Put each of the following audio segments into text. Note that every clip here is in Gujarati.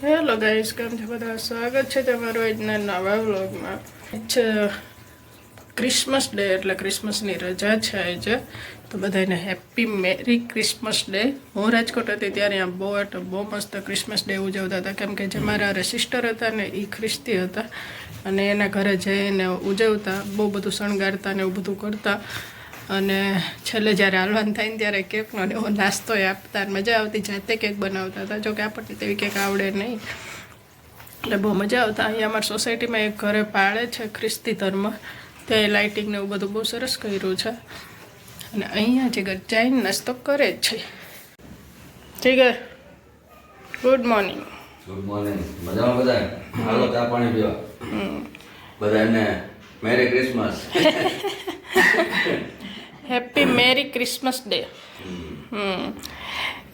હેલો ગાઈસ, કેમ છે બધા? સ્વાગત છે તમારું આજના નવા વ્લોગમાં. ક્રિસમસ ડે એટલે ક્રિસમસની રજા છે આજે, તો બધાને હેપી મેરી ક્રિસમસ ડે. હું રાજકોટ હતી ત્યારે અહીંયા બહુ મસ્ત ક્રિસમસ ડે ઉજવતા હતા, કેમ કે જે મારા સિસ્ટર હતા ને એ ખ્રિસ્તી હતા અને એના ઘરે જઈને ઉજવતા, બહુ બધું શણગારતા ને એવું બધું કરતા. અને છેલ્લે જ્યારે હાલવાનું થાય ને ત્યારે કેકનો એવો નાસ્તો આપતા, મજા આવતી. જાતે કેક બનાવતા હતા, જોકે આપણને તેવી કેક આવડે નહીં, એટલે બહુ મજા આવતા. અહીંયા અમારી સોસાયટીમાં એક ઘરે પાળે છે ખ્રિસ્તી ધર્મ, ત્યાં લાઇટિંગ ને એવું બધું બહુ સરસ કર્યું છે. અને અહીંયા જીગર જઈને નાસ્તો કરે જ છે. જીગર, ગુડ મોર્નિંગ. Good morning. મજામાં બધા? હાલો ચા પાણી પીવા. બધાને merry Christmas. Happy merry Christmas day.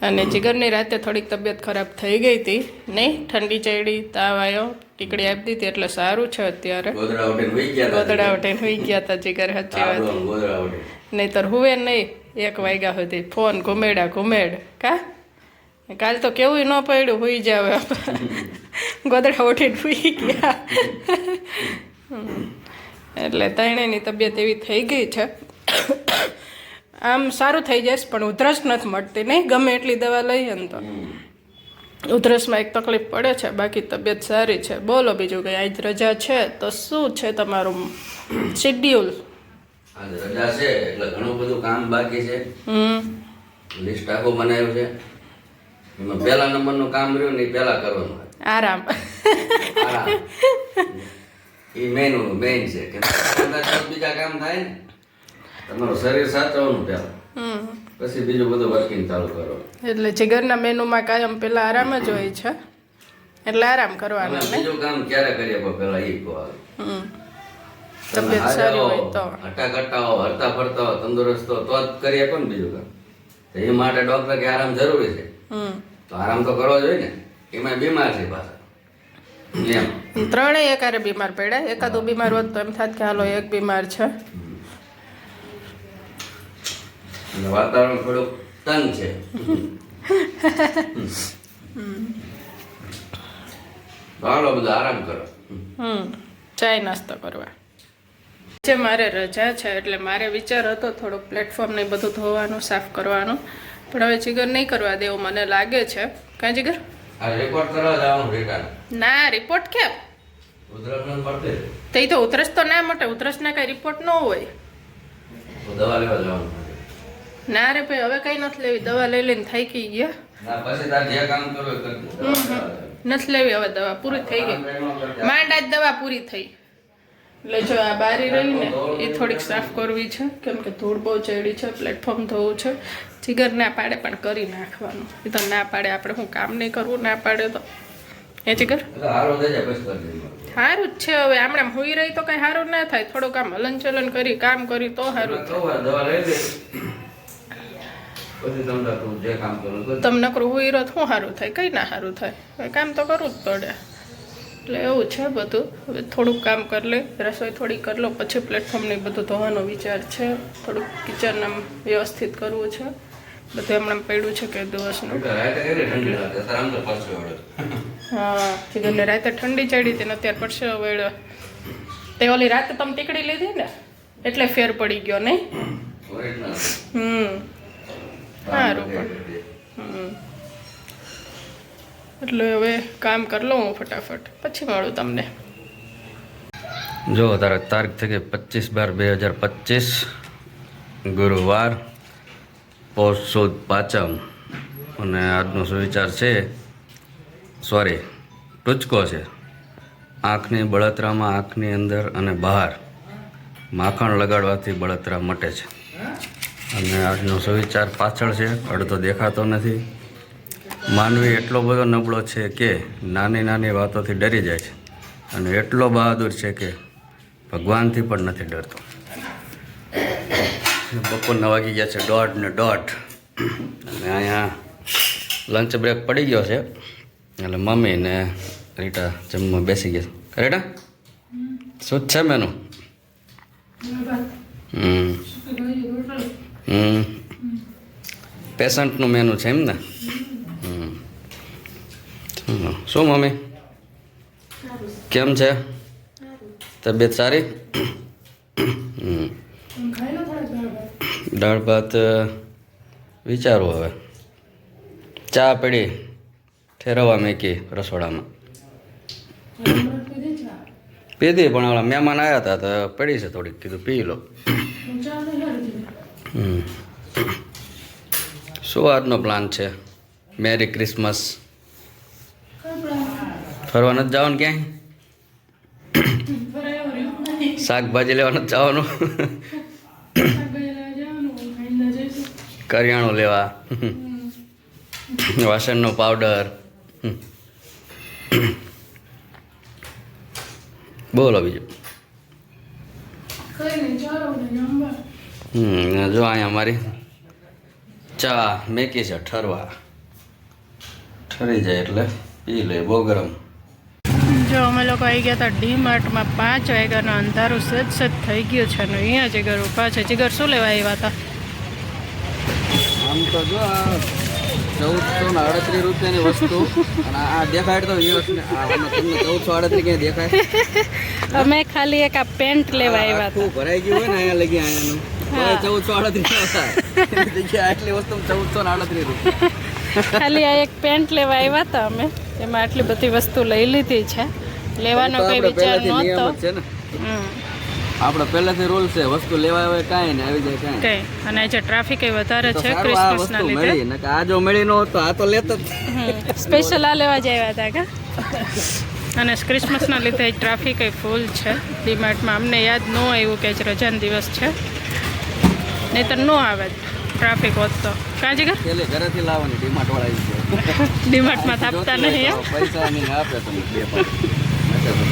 અને જીગરની રાતે થોડીક તબિયત ખરાબ થઈ ગઈ હતી, નહીં? ઠંડી ચડી, તાવ આવ્યો, ટીકડી આપી દીધી, એટલે સારું છે અત્યારે. ગોદડા ઉઠીને હોઈ ગયા હતા જીગર, સાચી વાત. નહીતર હુવે નહીં 1 વાગ્યા સુધી, ફોન ઘુમેડ કા. કાલ તો કેવું ન પડ્યું, હુઈ જાવ, ગોદડા ઉઠીને હુઈ ગયા. એટલે ત્રણેયની તબિયત એવી થઈ ગઈ છે. આમ સારું થઈ જશે, પણ ઉધરસ નથી મળતી, નહીં? ગમે એટલી દવા લઈએ ને તો ઉધરસમાં એક તકલીફ પડે છે, બાકી તબિયત સારી છે. બોલો બીજું કંઈ? આજ રજા છે તો શું છે તમારું શેડ્યુલ? આજ રજા છે એટલે ઘણું બધું કામ બાકી છે. લિસ્ટ આખું બનાવ્યું છે. એમાં પહેલા નંબરનું કામ રહ્યું ને એ પહેલા કરવાનું. આરામ. એ મેઇન છે કે બીજા કામ થાય ને, તમારું શરીર સાચવવાનું પહેલા, પછી બીજું બધું વર્કિંગ ચાલુ કરો. એટલે જીગરના મેનુમાં કાયમ પેલા આરામ જ હોય છે, એટલે આરામ કરવાનો. બીજું કામ ક્યારે કરીએ પેલા એ કહો. તબિયત સારી હોય તો હટા કટ્ટા હો, હરતા ફરતા હો, તંદુરસ્ત હો, તો જ કરીએ પણ બીજું કામ. એ માટે ડોક્ટર કે આરામ જરૂરી છે, તો આરામ તો કરવો જોઈએ ને. એમાં બીમાર છે પાછા એમ. ત્રણેય એકારે બીમાર પડ્યા. એકાદું બીમાર હોત તો એમ થાત કે હાલો એક બીમાર છે. વાતાવરણ થોડુંક તંગ છે. હાલો બધા આરામ કરો. ચાય નાસ્તો કરવા છે. મારે રજા છે એટલે મારે વિચાર હતો થોડુંક પ્લેટફોર્મ ને બધું ધોવાનું, સાફ કરવાનું, પણ હવે જીગર નહીં કરવા દેવું મને લાગે છે. કાં જીગર? આ રિપોર્ટ કરવા જવાનું રિટર્ન. ના, રિપોર્ટ કેમ? ઉધરસ ન પડતી તે તો ઉધરસ તો ના મટે, ઉધરસના કઈ રિપોર્ટ ન હોય. દવા લેવા જવાનું. ના રે ભાઈ, હવે કઈ નથી લેવી. દવા લઈ લઈને થાકી ગયા. ના, પછી તાર જે કામ કરવું એ કરજો. નથી લેવી હવે, દવા પૂરી થઈ ગઈ. માંડ આજ દવા પૂરી થઈ. એટલે જો આ બારી રહી ને એ થોડીક સાફ કરવી છે, કેમ કે ધૂળ બહુ ચડી છે. પ્લેટફોર્મ ધોવું છે. જીગર ના પાડે પણ કરી નાખવાનું. એ તો ના પાડે, આપણે શું કામ નહીં કરવું? ના પાડે તો એ જીગર સારું જ છે. હવે આમણે હુઈ રહી તો કઈ સારું ના થાય. થોડુંક આમ હલનચલન કરી, કામ કરી તો સારું થાય. તમે નકરું હુઈ રહો શું સારું થાય? કઈ ના સારું થાય. કામ તો કરવું જ પડે. એટલે એવું છે બધું. હવે થોડુંક કામ કરી લે, રસોઈ થોડી કરી લો, પછી પ્લેટફોર્મને બધું ધોવાનો વિચાર છે. થોડુંક કિચન આમ વ્યવસ્થિત કરવું છે. બધું હમણાં પડ્યું છે કે દિવસનું. હા, જીગરને રાતે ઠંડી ચડી હતી ને અત્યારે પરસેવો વળ્યો. તે ઓલી રાતે તમે ટીકડી લીધી ને એટલે ફેર પડી ગયો, નહીં? સારું પણ. એટલે હવે કામ કરી લઉં હું ફટાફટ, પછી મળું તમને. જો તારીખ થઈ ગઈ 25/12/2025, ગુરુવાર, પૌષ સુદ પાંચમ. અને આજનો સુવિચાર છે, ટૂચકો છે. આંખની બળતરામાં આંખની અંદર અને બહાર માખણ લગાડવાથી બળતરા મટે છે. અને આજનો સુવિચાર પાછળ છે, અડધો દેખાતો નથી. માનવી એટલો બધો નબળો છે કે નાની નાની વાતોથી ડરી જાય છે, અને એટલો બહાદુર છે કે ભગવાનથી પણ નથી ડરતો. બપોરના વાગી ગયા છે 1:30. અને અહીંયા લંચ બ્રેક પડી ગયો છે, એટલે મમ્મી ને રીટા જમવા બેસી ગયા. રીટા, શું છે મેનુ? પેશન્ટનું મેનુ છે એમ ને? શું મમ્મી કેમ છે તબિયત સારી દાળ ભાત વિચારું હવે ચા પડી ઠેરવા મેકી રસોડામાં પીધી પણ ઓલા મહેમાન આવ્યા હતા તો પડી છે થોડીક કીધું પી લો શું આજનો પ્લાન છે મેરી ક્રિસમસ ફરવા નથી જવાનું ક્યાંય શાકભાજી લેવા નથી જવાનું કરિયાણું લેવા વાસણનો પાવડર બોલો બીજું જો અહીંયા મારી ચા મેકી છે ઠરવા ઠરી જાય એટલે પી લે બહુ ગરમ જો અમે લોકો આવી ગયા હતા ડીમાર્ટમાં 5 વાગ્યાનો અંધારું સજ થઈ ગયું છે ને અહીંયા જીગર ઊભા છે જીગર શું લેવા આવ્યા હતા આમ તો જો આ 1438 રૂપિયાની વસ્તુ અને આ દેખાડ તો તમને 1438 ક્યાં દેખાય અમે ખાલી એક આ પેન્ટ લેવા આવ્યા હતા ભરાઈ ગયું હોય ને અહીંયા લગી અહીંયાનું 1438 આટલી વસ્તુ 1438 રૂપિયા ખાલી આ એક પેન્ટ લેવા આવ્યા હતા અમે એમાં આટલી બધી વસ્તુ લઈ લીધી છે લેવાનો કોઈ વિચાર નહોતો આપણે પહેલાથી રૂલ છે વસ્તુ લેવા આવે કાંઈ ને આવી જાય કાંઈ અને જે ટ્રાફિક એ વધારે છે ક્રિસમસના લીધે આ જો મળી ન હોત તો આ તો લેત જ સ્પેશિયલ આ લેવા જ આવ્યા હતા કા અને ક્રિસમસના લીધે ટ્રાફિક એ ફૂલ છે ડીમાર્ટમાં અમને યાદ ન આવ્યું કે આજ રજાનો દિવસ છે નહીંતર ન આવે ટ્રાફિક હોત તો કાં જીગર ઘરેથી લાવવાની ડીમાર્ટ વાળા ડીમાર્ટમાં થાપતા નહીં પૈસા નહીં આપે તમે બે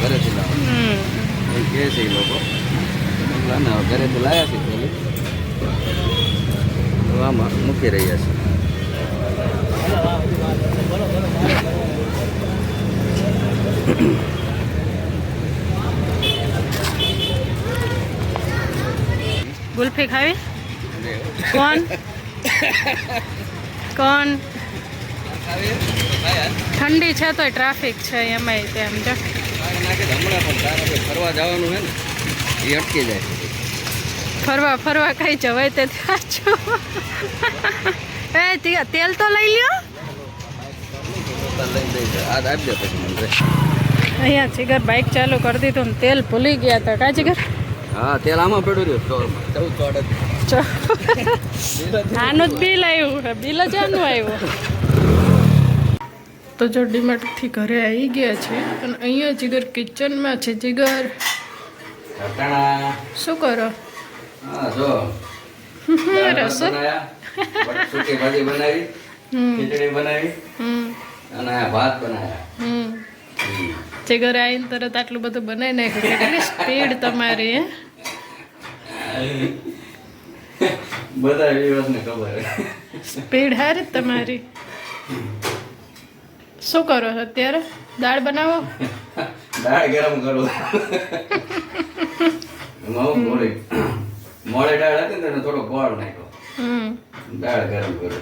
ઘરેથી લાવવાનું કહે છે એ લોકો ઘરેથી લાવ્યા છે પેલી આમાં મૂકી રહ્યા છે ગુલ્ફી ખાવી કોણ કોણ ઠંડી છે તોય ટ્રાફિક છે એમાંય તેમ જો હમણાં પણ તારે ફરવા જવાનું છે ને એ અટકી જાય ફરવા કઈ જવાય તે સાચું એ તેલ તો લઈ લ્યો અહીંયા જીગર બાઇક ચાલુ કરી દીધું ને તેલ ભૂલી ગયા હતા કા જીગર હા તેલ આમાં પડ્યું રહ્યું આનું જ બિલ આવ્યું બિલ જ આનું આવ્યું તો જો ડીમાર્ટથી ઘરે આવી ગયા છે અને અહીંયા જીગર કિચનમાં છે જીગર શું કરો રસો સુકી ભાજી બનાવી ખીચડી બનાવી અને ભાત બનાવ્યા જીગર આવીને તરત આટલું બધું બનાવી નાખ્યું કેટલી સ્પીડ તમારી બધા વિવાસને ખબર સ્પીડ હારી તમારી શું કરો છો અત્યારે દાળ બનાવો દાળ ગરમ કરો મોડે દાળ હતી ને થોડો ગોળ નાખ્યો દાળ ગરમ કરો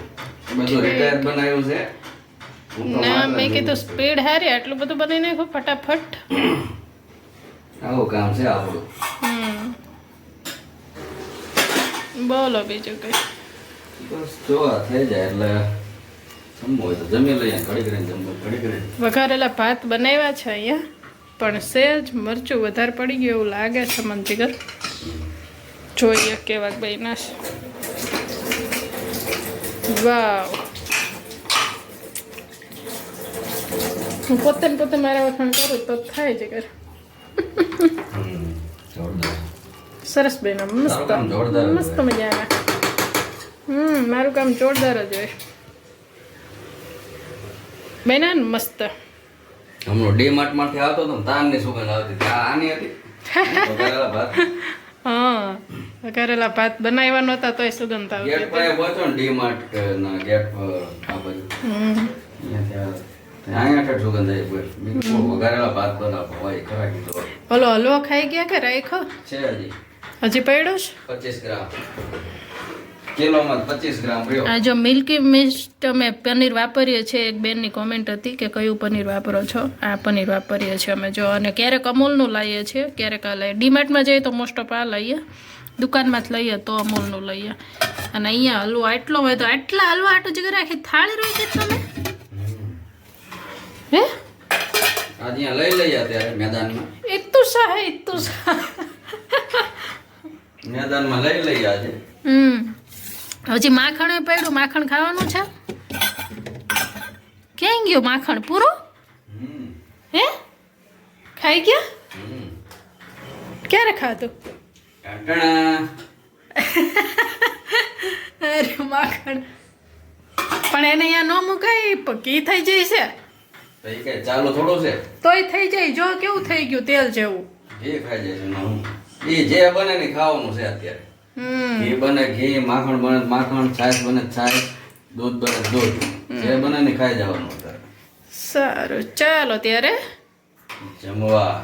બધું રિટાયર બનાવ્યું છે ના મેં કીધું સ્પીડ હારી આટલું બધું બનાવી નાખ્યું ફટાફટ આવું કામ છે આપણું બોલો બીજું કઈ બસ જોવા થઈ જાય એટલે જમવું હોય તો જમી લઈએ ઘડી કરીને જમવું ઘડી કરીને વઘારેલા ભાત બનાવ્યા છે અહીંયા પણ સહેજ મરચું વધારે પડી ગયું એવું લાગે છે મને જીગર જોઈએ કેવાક બન્યા છે વાવ હું પોતે મારા વખાણ કરું તો થાય જીગર સરસ બન્યા મસ્ત મસ્ત મજાના મારું કામ જોરદાર જ હોય બન્યા ને મસ્ત હમણાં ડીમાર્ટ માંથી આવતો હતો તાનની સુગંધ આવતી હતી આની હતી વઘારેલા ભાત હા વઘારેલા ભાત બનાવ્યા નહોતા તોય સુગંધ આવતી ગેટ પર પહોંચો ને ડીમાર્ટ ના ગેટ પર આ બાજુ અહીંયા ઠેઠ સુગંધ આવી ગઈ વઘારેલા ભાત બનાવો હોય ખરા કીધો ઓલો હલવો ખાઈ ગયા કે રાખ્યો છે હજી હજી પડ્યો છે 25 ગ્રામ કિલોમાં 25 ગ્રામ રહ્યો. આ જો મિલ્કી મિસ્ટ અમે પનીર વાપરીએ છીએ. એક બેનની કોમેન્ટ હતી કે કયું પનીર વાપરો છો. આ પનીર વાપરીએ છીએ અમે જો. અને ક્યારેક અમૂલનું લાવીએ છીએ, ક્યારેક આ લઈએ. ડીમાર્ટમાં જઈએ તો મોસ્ટ ઓફ આ લઈએ, દુકાનમાં જ લઈએ તો અમૂલનું લઈએ. અને અહીંયા હલવો આટલો હોય તો આટલા હલવા આટલું જગ્યા રાખી થાળી રહી છે તમે હે આજે અહીંયા લઈ લઈએ અત્યારે મેદાનમાં. ઇત્તુ સા મેદાનમાં લઈ લઈએ આજે. હજી માખણ પડ્યું. માખણ ખાવાનું છે. ક્યાં ગયું માખણ? પૂરું હે? ખાઈ ગયા? ક્યારે ખાધું? ટાટણા. અરે માખણ પણ એને અહીંયા ન મુકાય, પકી થઈ જાય છે. તો એ કઈ ચાલુ થોડું છે. તોય થઈ જાય. જો કેવું થઈ ગયું તેલ જેવું. જે ખાઈ જાય છે એમાં એ જે બને ને ખાવાનું છે અત્યારે. ઘી બને ઘી, માખણ બને માખણ, છાશ બને છાશ, દૂધ બને દૂધ. જે બને ને ખાઈ જવાનું અત્યારે. સારું ચાલો ત્યારે જમવા.